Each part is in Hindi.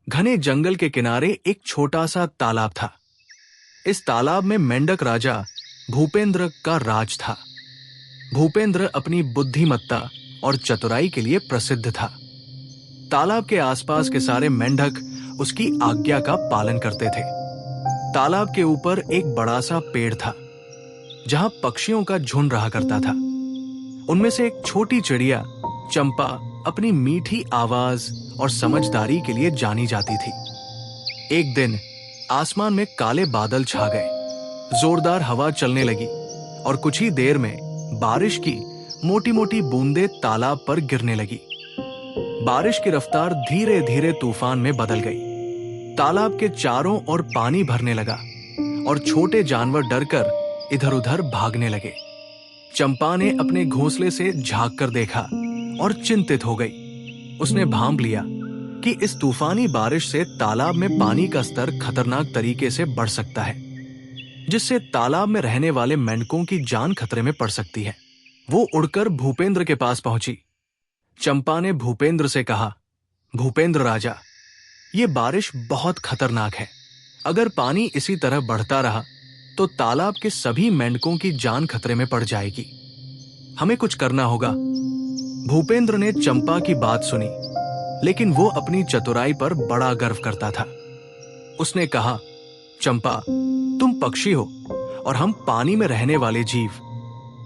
घने जंगल के किनारे एक छोटा सा तालाब था। इस तालाब में मेंढक राजा भूपेंद्र का राज था। भूपेंद्र अपनी बुद्धिमत्ता और चतुराई के लिए प्रसिद्ध था। तालाब के आसपास के सारे मेंढक उसकी आज्ञा का पालन करते थे। तालाब के ऊपर एक बड़ा सा पेड़ था जहां पक्षियों का झुंड रहा करता था। उनमें से एक छोटी चिड़िया चंपा अपनी मीठी आवाज और समझदारी के लिए जानी जाती थी। एक दिन आसमान में काले बादल छा गए, जोरदार हवा चलने लगी और कुछ ही देर में बारिश की मोटी मोटी बूंदें तालाब पर गिरने लगी। बारिश की रफ्तार धीरे धीरे तूफान में बदल गई। तालाब के चारों ओर पानी भरने लगा और छोटे जानवर डरकर इधर उधर भागने लगे। चंपा ने अपने घोंसले से झांक कर देखा और चिंतित हो गई। उसने भांप लिया कि इस तूफानी बारिश से तालाब में पानी का स्तर खतरनाक तरीके से बढ़ सकता है, जिससे तालाब में रहने वाले मेंढकों की जान खतरे में पड़ सकती है। वो उड़कर भूपेंद्र के पास पहुंची। चंपा ने भूपेंद्र से कहा, भूपेंद्र राजा, ये बारिश बहुत खतरनाक है। अगर पानी इसी तरह बढ़ता रहा तो तालाब के सभी मेंढकों की जान खतरे में पड़ जाएगी। हमें कुछ करना होगा। भूपेंद्र ने चंपा की बात सुनी, लेकिन वो अपनी चतुराई पर बड़ा गर्व करता था। उसने कहा, चंपा, तुम पक्षी हो और हम पानी में रहने वाले जीव।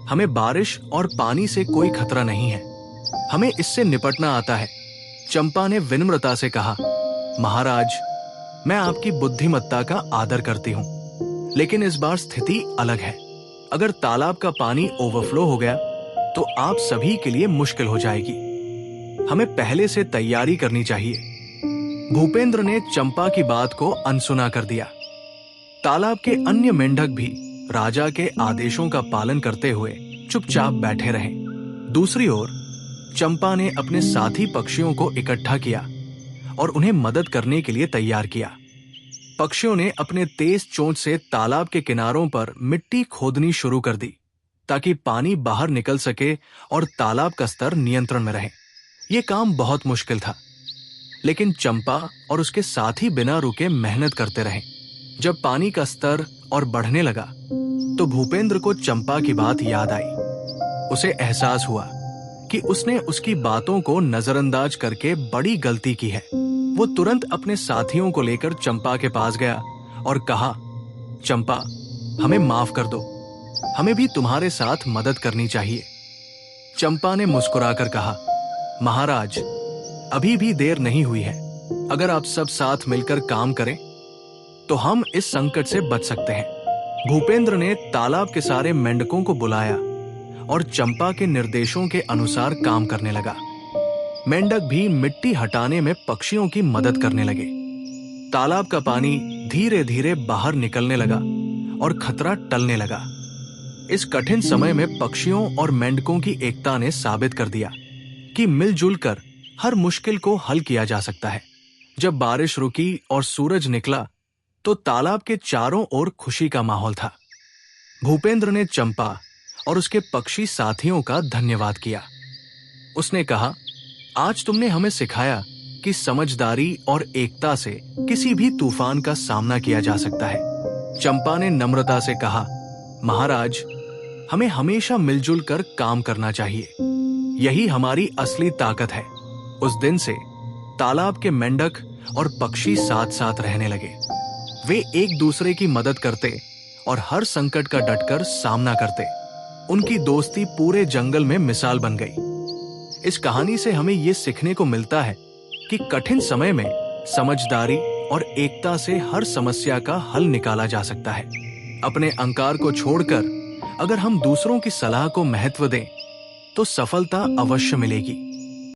हमें बारिश और पानी से कोई खतरा नहीं है। हमें इससे निपटना आता है। चंपा ने विनम्रता से कहा, महाराज, मैं आपकी बुद्धिमत्ता का आदर करती हूं, लेकिन इस बार स्थिति अलग है। अगर तालाब का पानी ओवरफ्लो हो गया तो आप सभी के लिए मुश्किल हो जाएगी। हमें पहले से तैयारी करनी चाहिए। भूपेंद्र ने चंपा की बात को अनसुना कर दिया। तालाब के अन्य मेंढक भी राजा के आदेशों का पालन करते हुए चुपचाप बैठे रहे। दूसरी ओर चंपा ने अपने साथी पक्षियों को इकट्ठा किया और उन्हें मदद करने के लिए तैयार किया। पक्षियों ने अपने तेज चोंच से तालाब के किनारों पर मिट्टी खोदनी शुरू कर दी ताकि पानी बाहर निकल सके और तालाब का स्तर नियंत्रण में रहे। यह काम बहुत मुश्किल था, लेकिन चंपा और उसके साथी बिना रुके मेहनत करते रहे। जब पानी का स्तर और बढ़ने लगा तो भूपेंद्र को चंपा की बात याद आई। उसे एहसास हुआ कि उसने उसकी बातों को नजरअंदाज करके बड़ी गलती की है। वो तुरंत अपने साथियों को लेकर चंपा के पास गया और कहा, चंपा, हमें माफ कर दो। हमें भी तुम्हारे साथ मदद करनी चाहिए। चंपा ने मुस्कुराकर कहा, महाराज, अभी भी देर नहीं हुई है। अगर आप सब साथ मिलकर काम करें तो हम इस संकट से बच सकते हैं। भूपेंद्र ने तालाब के सारे मेंढकों को बुलाया और चंपा के निर्देशों के अनुसार काम करने लगा। मेंढक भी मिट्टी हटाने में पक्षियों की मदद करने लगे। तालाब का पानी धीरे धीरे बाहर निकलने लगा और खतरा टलने लगा। इस कठिन समय में पक्षियों और मेंढकों की एकता ने साबित कर दिया कि मिलजुल कर हर मुश्किल को हल किया जा सकता है। जब बारिश रुकी और सूरज निकला तो तालाब के चारों ओर खुशी का माहौल था। भूपेंद्र ने चंपा और उसके पक्षी साथियों का धन्यवाद किया। उसने कहा, आज तुमने हमें सिखाया कि समझदारी और एकता से किसी भी तूफान का सामना किया जा सकता है। चंपा ने नम्रता से कहा, महाराज, हमें हमेशा मिलजुल कर काम करना चाहिए। यही हमारी असली ताकत है। उस दिन से तालाब के मेंढक और पक्षी साथ साथ रहने लगे। वे एक दूसरे की मदद करते और हर संकट का डटकर सामना करते। उनकी दोस्ती पूरे जंगल में मिसाल बन गई। इस कहानी से हमें यह सीखने को मिलता है कि कठिन समय में समझदारी और एकता से हर समस्या का हल निकाला जा सकता है। अपने अहंकार को छोड़कर अगर हम दूसरों की सलाह को महत्व दें तो सफलता अवश्य मिलेगी।